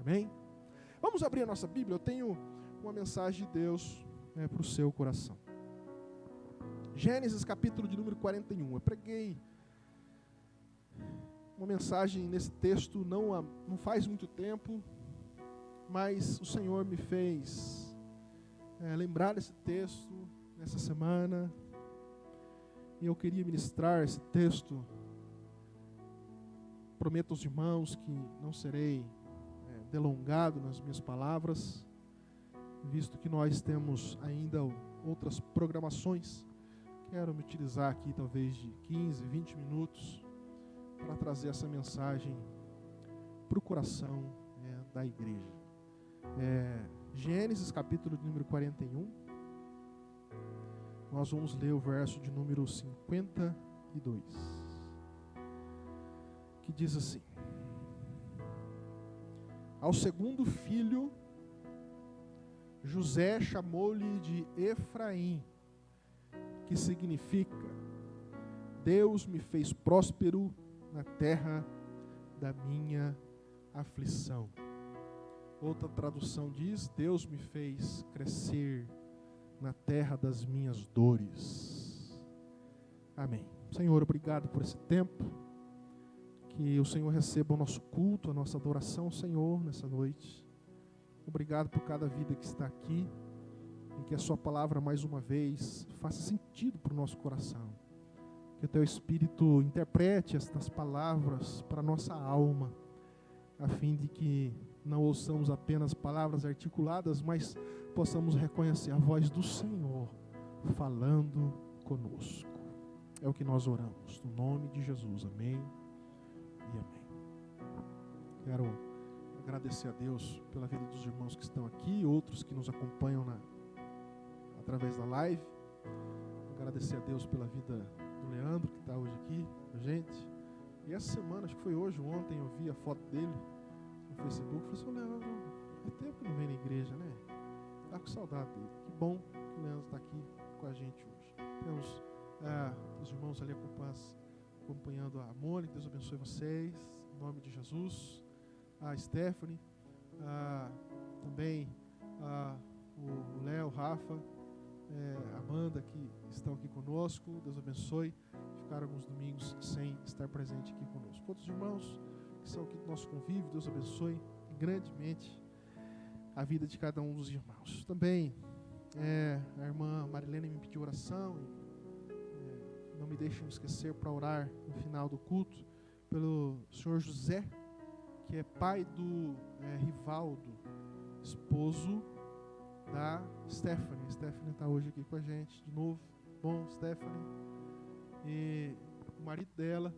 Amém? Vamos abrir a nossa Bíblia. Eu tenho uma mensagem de Deus para o seu coração. Gênesis capítulo de número 41. Eu preguei uma mensagem nesse texto não faz muito tempo, mas o Senhor me fez lembrar desse texto nessa semana, e eu queria ministrar esse texto. Prometo aos irmãos que não serei delongado nas minhas palavras, visto que nós temos ainda outras programações. Quero me utilizar aqui talvez de 15, 20 minutos para trazer essa mensagem para o coração da igreja. Gênesis capítulo de número 41. Nós vamos ler o verso de número 52, que diz assim: Ao segundo filho, José chamou-lhe de Efraim, que significa: Deus me fez próspero na terra da minha aflição. Outra tradução diz: Deus me fez crescer na terra das minhas dores. Amém. Senhor, obrigado por esse tempo. Que o Senhor receba o nosso culto, a nossa adoração, Senhor, nessa noite. Obrigado por cada vida que está aqui, e que a sua palavra, mais uma vez, faça sentido para o nosso coração. Que o teu Espírito interprete estas palavras para a nossa alma, a fim de que não ouçamos apenas palavras articuladas, mas possamos reconhecer a voz do Senhor falando conosco. É o que nós oramos, no nome de Jesus. Amém e amém. Quero agradecer a Deus pela vida dos irmãos que estão aqui, outros que nos acompanham através da live. Agradecer a Deus pela vida do Leandro, que está hoje aqui com a gente. E essa semana, acho que foi hoje, ontem, eu vi a foto dele no Facebook. Falei assim: Leandro, é tempo que não vem na igreja, né? Está com saudade dele. Que bom que o Leandro está aqui com a gente hoje. Temos os irmãos ali acompanhando a Mônica. Deus abençoe vocês, em nome de Jesus. A Stephanie, também o Léo, Rafa, a Amanda, que estão aqui conosco. Deus abençoe. Ficaram alguns domingos sem estar presente aqui conosco. Outros irmãos que são aqui do nosso convívio, Deus abençoe grandemente a vida de cada um dos irmãos. Também a irmã Marilene me pediu oração. Não me deixem esquecer para orar no final do culto pelo senhor José, que é pai do Rivaldo, esposo da Stephanie. Stephanie está hoje aqui com a gente de novo. Bom, Stephanie. E o marido dela,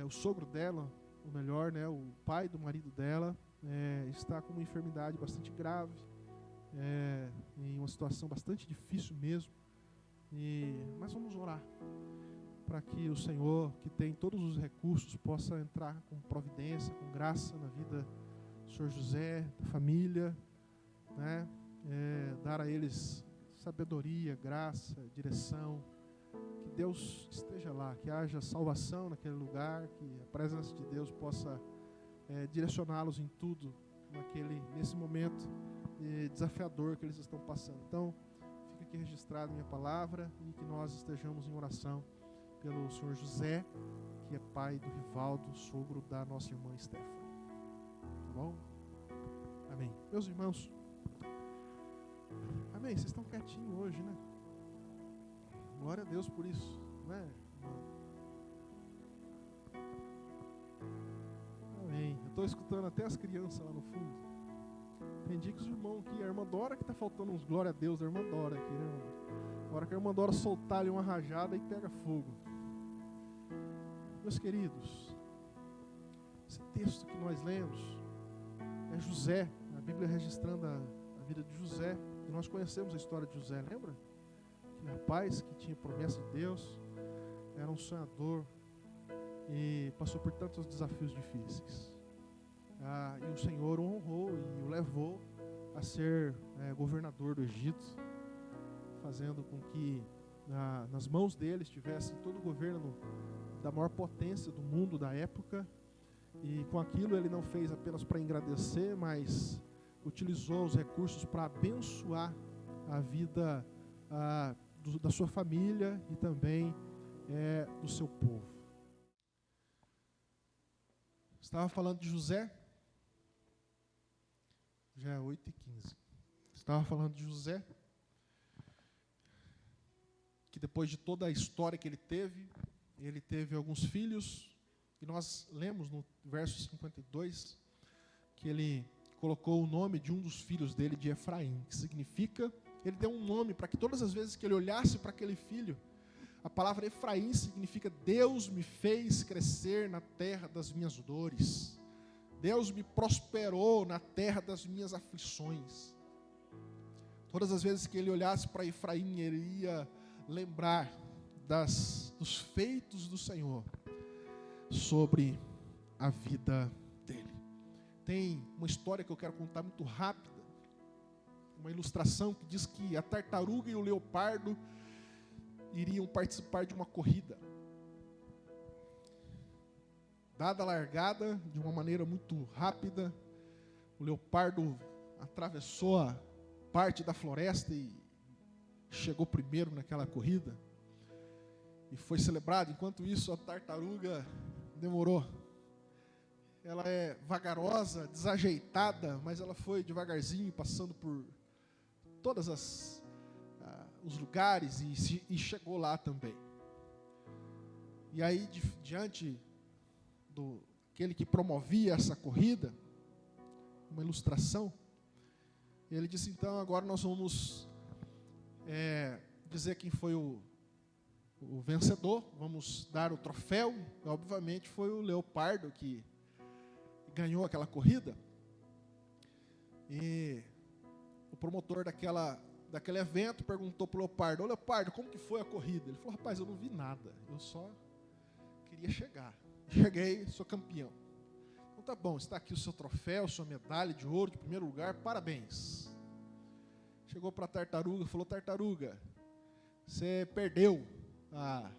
o sogro dela, ou melhor, o pai do marido dela, está com uma enfermidade bastante grave, em uma situação bastante difícil mesmo. Mas vamos orar para que o Senhor, que tem todos os recursos, possa entrar com providência, com graça na vida do Senhor José, da família, dar a eles sabedoria, graça, direção. Que Deus esteja lá, que haja salvação naquele lugar, que a presença de Deus possa direcioná-los em tudo, nesse momento desafiador que eles estão passando. Então, fica aqui registrado minha palavra, e que nós estejamos em oração pelo senhor José, que é pai do Rivaldo, sogro da nossa irmã Stephanie. Tá bom? Amém. Meus irmãos, amém. Vocês estão quietinhos hoje, né? Glória a Deus por isso, né? Amém. Eu estou escutando até as crianças lá no fundo. Tem dia que os irmãos aqui, a irmã Dora, que está faltando uns glória a Deus da irmã Dora aqui, né? A hora que a irmã Dora soltar ali uma rajada e pega fogo. Meus queridos, esse texto que nós lemos é José, a Bíblia registrando a vida de José. E nós conhecemos a história de José, lembra? Aquele rapaz que tinha promessa de Deus, era um sonhador e passou por tantos desafios difíceis. E o Senhor o honrou e o levou a ser governador do Egito, fazendo com que nas mãos dele estivesse todo o governo da maior potência do mundo da época. E com aquilo ele não fez apenas para engrandecer, mas utilizou os recursos para abençoar a vida da sua família e também do seu povo. Estava falando de José, já é 8h15. Estava falando de José, que depois de toda a história que ele teve alguns filhos, e nós lemos no verso 52, que ele colocou o nome de um dos filhos dele de Efraim, que significa, ele deu um nome para que todas as vezes que ele olhasse para aquele filho, a palavra Efraim significa Deus me fez crescer na terra das minhas dores, Deus me prosperou na terra das minhas aflições. Todas as vezes que ele olhasse para Efraim, ele ia lembrar dos feitos do Senhor sobre a vida dele. Tem uma história que eu quero contar muito rápida, uma ilustração que diz que a tartaruga e o leopardo iriam participar de uma corrida. Dada a largada, de uma maneira muito rápida, o leopardo atravessou a parte da floresta e chegou primeiro naquela corrida. E foi celebrado. Enquanto isso, a tartaruga demorou. Ela é vagarosa, desajeitada, mas ela foi devagarzinho, passando por todos os lugares e chegou lá também. E aí, diante aquele que promovia essa corrida, uma ilustração, ele disse: então agora nós vamos dizer quem foi o vencedor, vamos dar o troféu. E, obviamente foi o leopardo que ganhou aquela corrida. E o promotor daquele evento perguntou para o leopardo: ô leopardo, como que foi a corrida? Ele falou: rapaz, eu não vi nada, eu só queria chegar. Cheguei, sou campeão. Então tá bom, está aqui o seu troféu, sua medalha de ouro de primeiro lugar, parabéns. Chegou para a tartaruga e falou: tartaruga, você perdeu a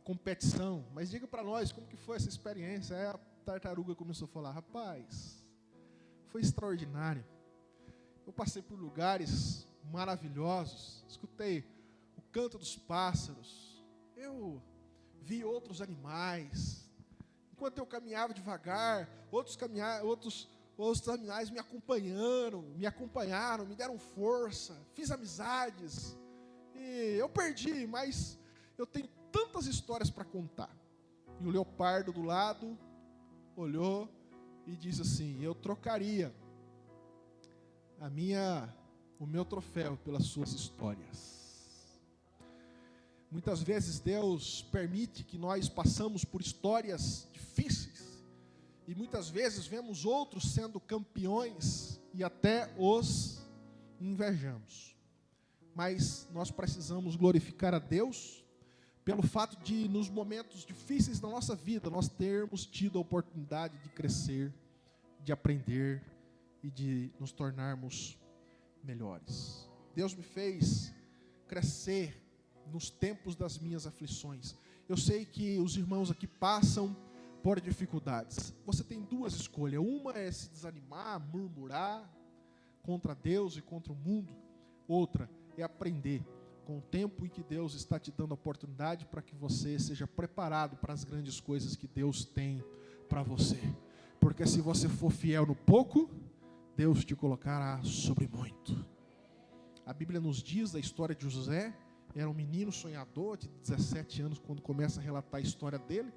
competição, mas diga para nós como que foi essa experiência. Aí a tartaruga começou a falar: rapaz, foi extraordinário. Eu passei por lugares maravilhosos, escutei o canto dos pássaros, eu vi outros animais. Enquanto eu caminhava devagar, outros animais me acompanharam, me deram força, fiz amizades. E eu perdi, mas eu tenho tantas histórias para contar. E o leopardo do lado olhou e disse assim: eu trocaria o meu troféu pelas suas histórias. Muitas vezes Deus permite que nós passamos por histórias difíceis, e muitas vezes vemos outros sendo campeões e até os invejamos. Mas nós precisamos glorificar a Deus pelo fato de, nos momentos difíceis da nossa vida, nós termos tido a oportunidade de crescer, de aprender e de nos tornarmos melhores. Deus me fez crescer nos tempos das minhas aflições. Eu sei que os irmãos aqui passam por dificuldades. Você tem duas escolhas. Uma é se desanimar, murmurar contra Deus e contra o mundo. Outra é aprender com o tempo em que Deus está te dando a oportunidade para que você seja preparado para as grandes coisas que Deus tem para você. Porque se você for fiel no pouco, Deus te colocará sobre muito. A Bíblia nos diz a história de José. Era um menino sonhador de 17 anos quando começa a relatar a história dele,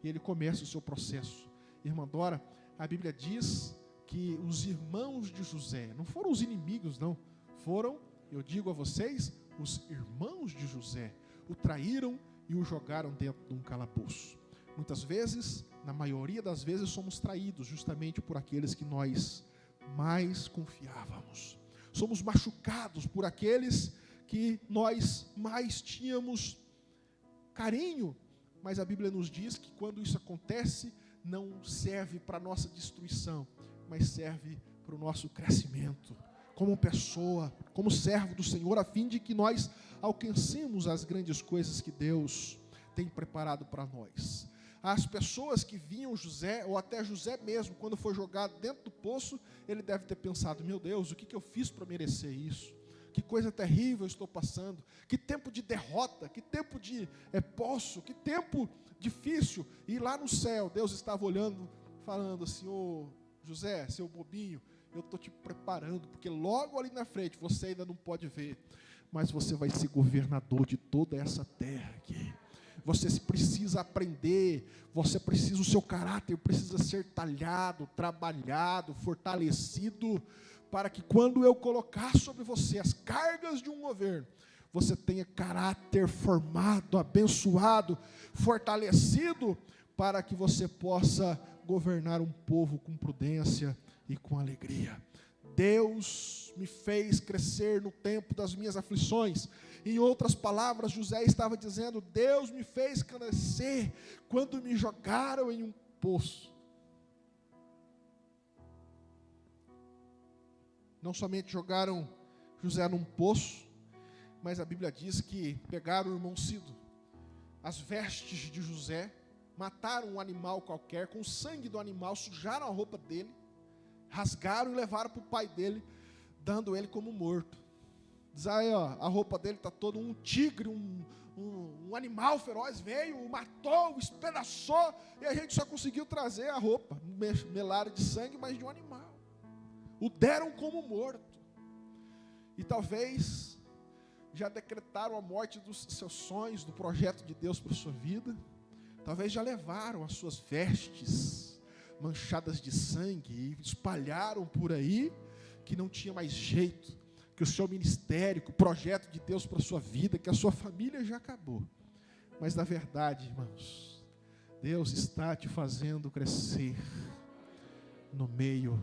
e ele começa o seu processo. Irmã Dora, a Bíblia diz que os irmãos de José, não foram os inimigos não, foram, eu digo a vocês, os irmãos de José, o traíram e o jogaram dentro de um calabouço. Muitas vezes, na maioria das vezes, somos traídos justamente por aqueles que nós mais confiávamos. Somos machucados por aqueles que nós mais tínhamos carinho, mas a Bíblia nos diz que quando isso acontece, não serve para a nossa destruição, mas serve para o nosso crescimento, como pessoa, como servo do Senhor, a fim de que nós alcancemos as grandes coisas que Deus tem preparado para nós. as pessoas que viam José, ou até José mesmo, quando foi jogado dentro do poço, ele deve ter pensado: meu Deus, o que eu fiz para merecer isso? Que coisa terrível eu estou passando, que tempo de derrota, que tempo de poço, que tempo difícil. E lá no céu, Deus estava olhando, falando assim: ô José, seu bobinho, eu estou te preparando, porque logo ali na frente, você ainda não pode ver, mas você vai ser governador de toda essa terra aqui. Você precisa aprender, o seu caráter precisa ser talhado, trabalhado, fortalecido, para que quando eu colocar sobre você as cargas de um governo, você tenha caráter formado, abençoado, fortalecido, para que você possa governar um povo com prudência e com alegria. Deus me fez crescer no tempo das minhas aflições. Em outras palavras, José estava dizendo: Deus me fez crescer quando me jogaram em um poço. Não somente jogaram José num poço, mas a Bíblia diz que pegaram o irmão Cido, as vestes de José, mataram um animal qualquer, com o sangue do animal, sujaram a roupa dele, rasgaram e levaram para o pai dele, dando ele como morto. Diz aí, ó, a roupa dele está toda, um tigre, um animal feroz veio, o matou, o espedaçou, e a gente só conseguiu trazer a roupa, melada de sangue, mas de um animal. O deram como morto. E talvez já decretaram a morte dos seus sonhos, do projeto de Deus para a sua vida. Talvez já levaram as suas vestes manchadas de sangue e espalharam por aí que não tinha mais jeito, que o seu ministério, que o projeto de Deus para a sua vida, que a sua família já acabou. Mas na verdade, irmãos, Deus está te fazendo crescer no meio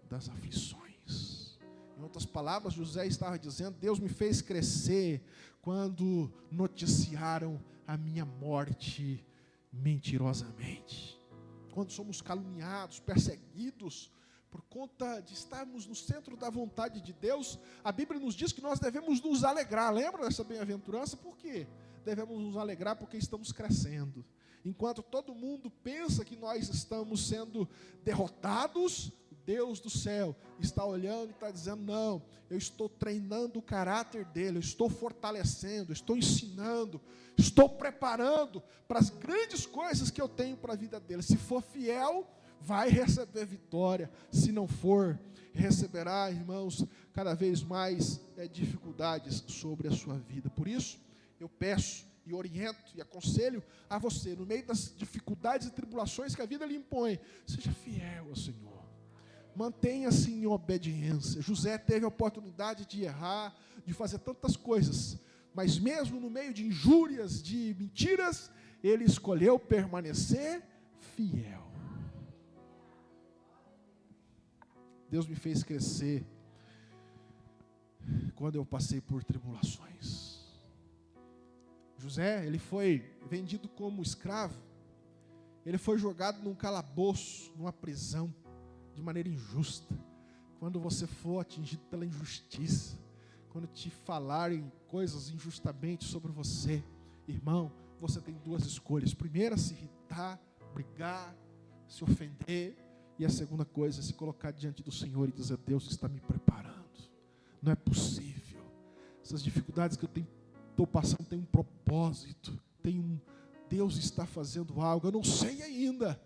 das aflições. Em outras palavras, José estava dizendo: Deus me fez crescer quando noticiaram a minha morte mentirosamente. Quando somos caluniados, perseguidos, por conta de estarmos no centro da vontade de Deus, a Bíblia nos diz que nós devemos nos alegrar. Lembra dessa bem-aventurança? Por quê? Devemos nos alegrar porque estamos crescendo. Enquanto todo mundo pensa que nós estamos sendo derrotados, Deus do céu está olhando e está dizendo: não, eu estou treinando o caráter dele, eu estou fortalecendo, estou ensinando, estou preparando para as grandes coisas que eu tenho para a vida dele. Se for fiel, vai receber vitória. Se não for, receberá, irmãos, cada vez mais dificuldades sobre a sua vida. Por isso, eu peço e oriento e aconselho a você, no meio das dificuldades e tribulações que a vida lhe impõe, seja fiel ao Senhor. Mantenha-se em obediência. José teve a oportunidade de errar, de fazer tantas coisas, mas mesmo no meio de injúrias, de mentiras, ele escolheu permanecer fiel. Deus me fez crescer quando eu passei por tribulações. José, ele foi vendido como escravo, ele foi jogado num calabouço, numa prisão, de maneira injusta. Quando você for atingido pela injustiça, quando te falarem coisas injustamente sobre você, irmão, você tem duas escolhas: primeiro, se irritar, brigar, se ofender, e a segunda coisa é se colocar diante do Senhor e dizer: Deus está me preparando, não é possível, essas dificuldades que eu estou passando tem um propósito, Deus está fazendo algo, eu não sei ainda,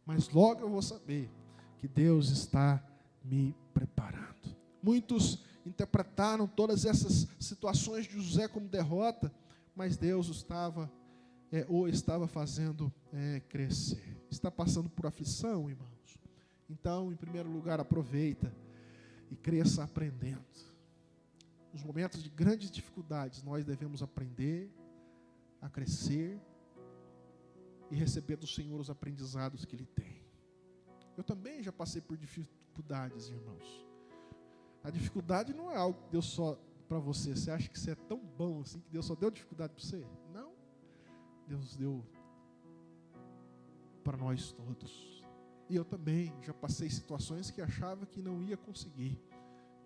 mas logo eu vou saber que Deus está me preparando. Muitos interpretaram todas essas situações de José como derrota, mas Deus estava fazendo crescer. Está passando por aflição, irmãos? Então, em primeiro lugar, aproveita e cresça aprendendo. Nos momentos de grandes dificuldades, nós devemos aprender a crescer e receber do Senhor os aprendizados que Ele tem. Eu também já passei por dificuldades, irmãos. A dificuldade não é algo que Deus só para você. Você acha que você é tão bom assim que Deus só deu dificuldade para você? Não. Deus deu para nós todos. E eu também já passei situações que achava que não ia conseguir,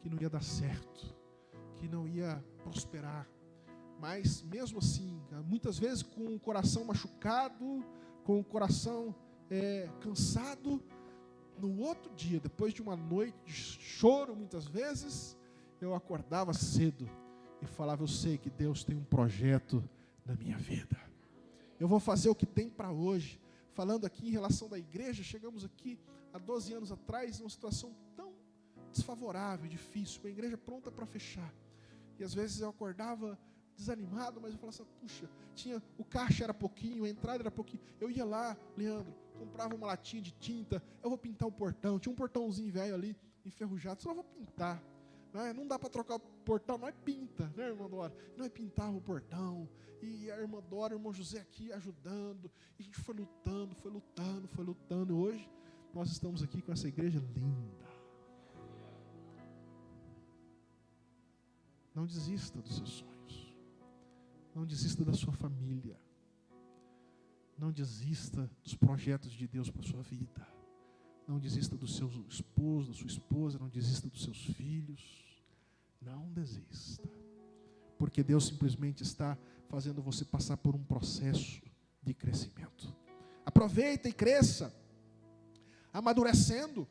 que não ia dar certo, que não ia prosperar. Mas mesmo assim, muitas vezes com o coração machucado, com o coração cansado. No outro dia, depois de uma noite de choro muitas vezes, eu acordava cedo e falava: eu sei que Deus tem um projeto na minha vida. Eu vou fazer o que tem para hoje. Falando aqui em relação da igreja, chegamos aqui há 12 anos atrás, numa situação tão desfavorável, difícil, uma igreja pronta para fechar. E às vezes eu acordava desanimado, mas eu falava assim: puxa, o caixa era pouquinho, a entrada era pouquinho. Eu ia lá, Leandro, comprava uma latinha de tinta, eu vou pintar o portão. Tinha um portãozinho velho ali, enferrujado, só vou pintar. Não dá para trocar o portão, nós pinta, né, irmã Dora? Nós pintava o portão, e a irmã Dora, o irmão José aqui ajudando, e a gente foi lutando, e hoje nós estamos aqui com essa igreja linda. Não desista dos seus sonhos, não desista da sua família, não desista dos projetos de Deus para a sua vida. Não desista do seu esposo, da sua esposa, não desista dos seus filhos. Não desista. Porque Deus simplesmente está fazendo você passar por um processo de crescimento. Aproveita e cresça, amadurecendo,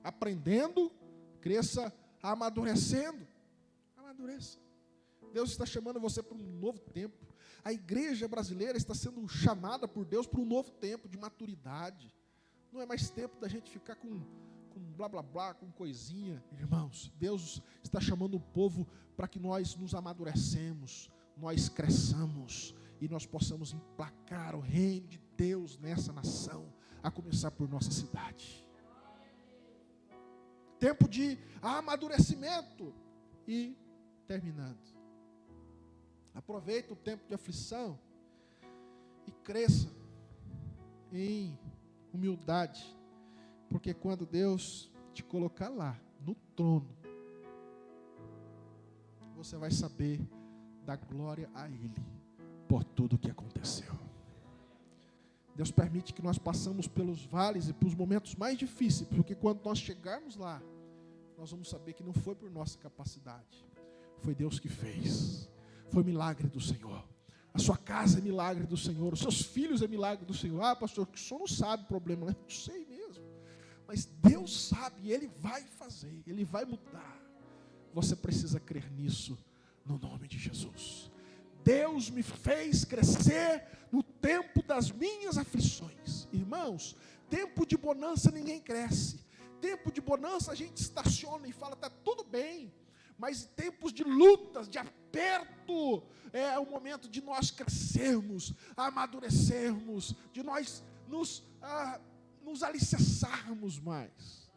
aprendendo, cresça amadurecendo. Amadureça. Deus está chamando você para um novo tempo. A igreja brasileira está sendo chamada por Deus para um novo tempo de maturidade. Não é mais tempo da gente ficar com blá blá blá, com coisinha. Irmãos, Deus está chamando o povo para que nós nos amadurecemos, nós cresçamos e nós possamos emplacar o reino de Deus nessa nação, a começar por nossa cidade. Tempo de amadurecimento. E terminando, aproveita o tempo de aflição e cresça em humildade, porque quando Deus te colocar lá, no trono, você vai saber dar glória a Ele, por tudo o que aconteceu. Deus permite que nós passamos pelos vales e pelos momentos mais difíceis, porque quando nós chegarmos lá, nós vamos saber que não foi por nossa capacidade, foi Deus que fez, foi milagre do Senhor. A sua casa é milagre do Senhor, os seus filhos é milagre do Senhor. Ah, pastor, o senhor não sabe o problema, né? Não sei mesmo, mas Deus sabe, e Ele vai fazer, Ele vai mudar. Você precisa crer nisso, no nome de Jesus. Deus me fez crescer no tempo das minhas aflições. Irmãos, tempo de bonança ninguém cresce. Tempo de bonança a gente estaciona e fala, está tudo bem. Mas tempos de lutas, de aperto, é o momento de nós crescermos, amadurecermos, de nós nos alicerçarmos mais.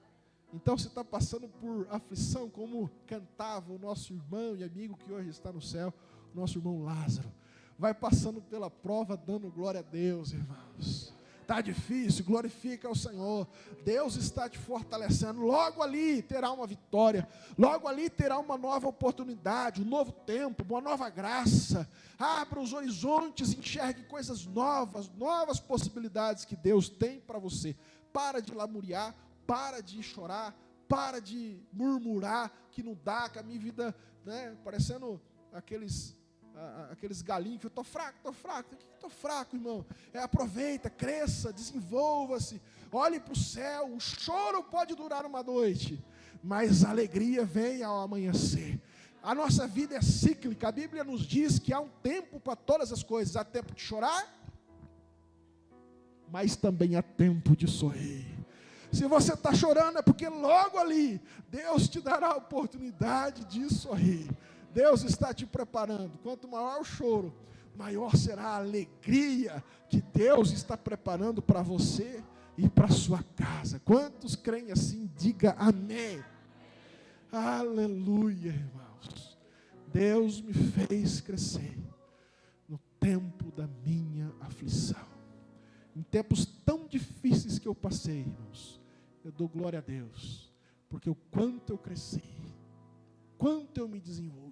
Então, se está passando por aflição, como cantava o nosso irmão e amigo que hoje está no céu, o nosso irmão Lázaro, vai passando pela prova dando glória a Deus, irmãos. Está difícil, glorifica ao Senhor. Deus está te fortalecendo. Logo ali terá uma vitória. Logo ali terá uma nova oportunidade, um novo tempo, uma nova graça. Abra os horizontes, enxergue coisas novas, novas possibilidades que Deus tem para você. Para de lamuriar, para de chorar, para de murmurar que não dá, que a minha vida, né, parecendo aqueles galinhos que eu estou fraco, irmão. Aproveita, cresça, desenvolva-se, olhe para o céu. O choro pode durar uma noite, mas a alegria vem ao amanhecer. A nossa vida é cíclica, a Bíblia nos diz que há um tempo para todas as coisas. Há tempo de chorar, mas também há tempo de sorrir. Se você está chorando é porque logo ali Deus te dará a oportunidade de sorrir. Deus está te preparando. Quanto maior o choro, maior será a alegria que Deus está preparando para você e para a sua casa. Quantos creem assim, diga amém. Aleluia, irmãos. Deus me fez crescer no tempo da minha aflição. Em tempos tão difíceis que eu passei, irmãos, eu dou glória a Deus, porque o quanto eu cresci, quanto eu me desenvolvi.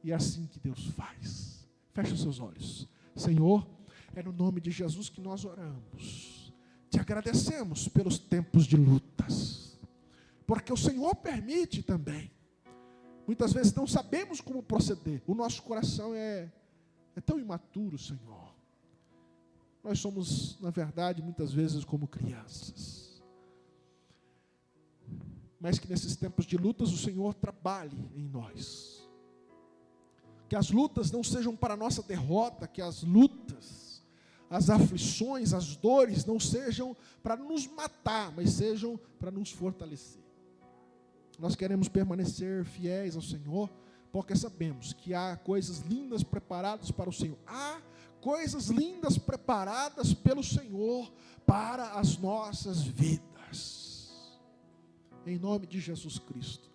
E é assim que Deus faz. Feche os seus olhos. Senhor, é no nome de Jesus que nós oramos. Te agradecemos pelos tempos de lutas, porque o Senhor permite também. Muitas vezes não sabemos como proceder. O nosso coração é tão imaturo, Senhor. Nós somos, na verdade, muitas vezes como crianças. Mas que nesses tempos de lutas o Senhor trabalhe em nós. Que as lutas não sejam para a nossa derrota, que as lutas, as aflições, as dores não sejam para nos matar, mas sejam para nos fortalecer. Nós queremos permanecer fiéis ao Senhor, porque sabemos que há coisas lindas preparadas para o Senhor. Há coisas lindas preparadas pelo Senhor para as nossas vidas. Em nome de Jesus Cristo.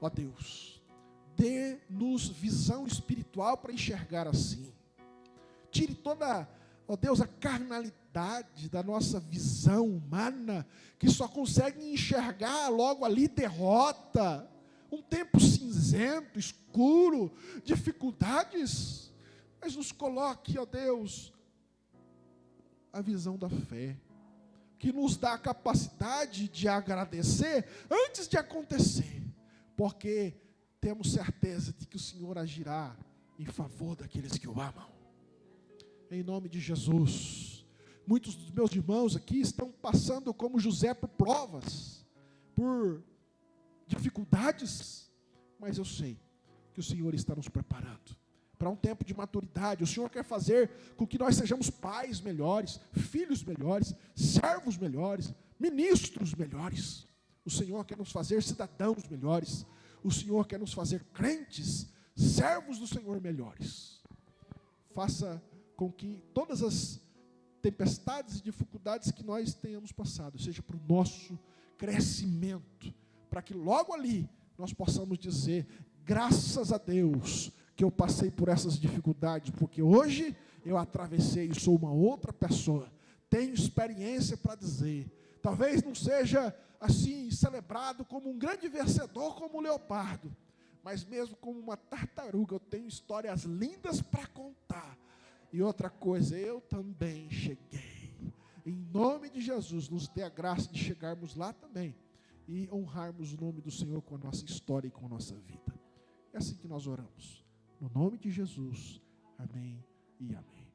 Ó Deus, dê-nos visão espiritual para enxergar assim. Tire toda, ó Deus, a carnalidade da nossa visão humana, que só consegue enxergar logo ali derrota, um tempo cinzento, escuro, dificuldades. Mas nos coloque, ó Deus, a visão da fé, que nos dá a capacidade de agradecer antes de acontecer, porque temos certeza de que o Senhor agirá em favor daqueles que o amam. Em nome de Jesus. Muitos dos meus irmãos aqui estão passando como José por provas, por dificuldades, mas eu sei que o Senhor está nos preparando para um tempo de maturidade. O Senhor quer fazer com que nós sejamos pais melhores, filhos melhores, servos melhores, ministros melhores. O Senhor quer nos fazer cidadãos melhores. O Senhor quer nos fazer crentes, servos do Senhor melhores. Faça com que todas as tempestades e dificuldades que nós tenhamos passado seja para o nosso crescimento, para que logo ali nós possamos dizer: graças a Deus que eu passei por essas dificuldades, porque hoje eu atravessei e sou uma outra pessoa, tenho experiência para dizer. Talvez não seja assim celebrado como um grande vencedor como o leopardo, mas mesmo como uma tartaruga eu tenho histórias lindas para contar. E outra coisa, eu também cheguei. Em nome de Jesus, nos dê a graça de chegarmos lá também e honrarmos o nome do Senhor com a nossa história e com a nossa vida. É assim que nós oramos. No nome de Jesus. Amém e amém.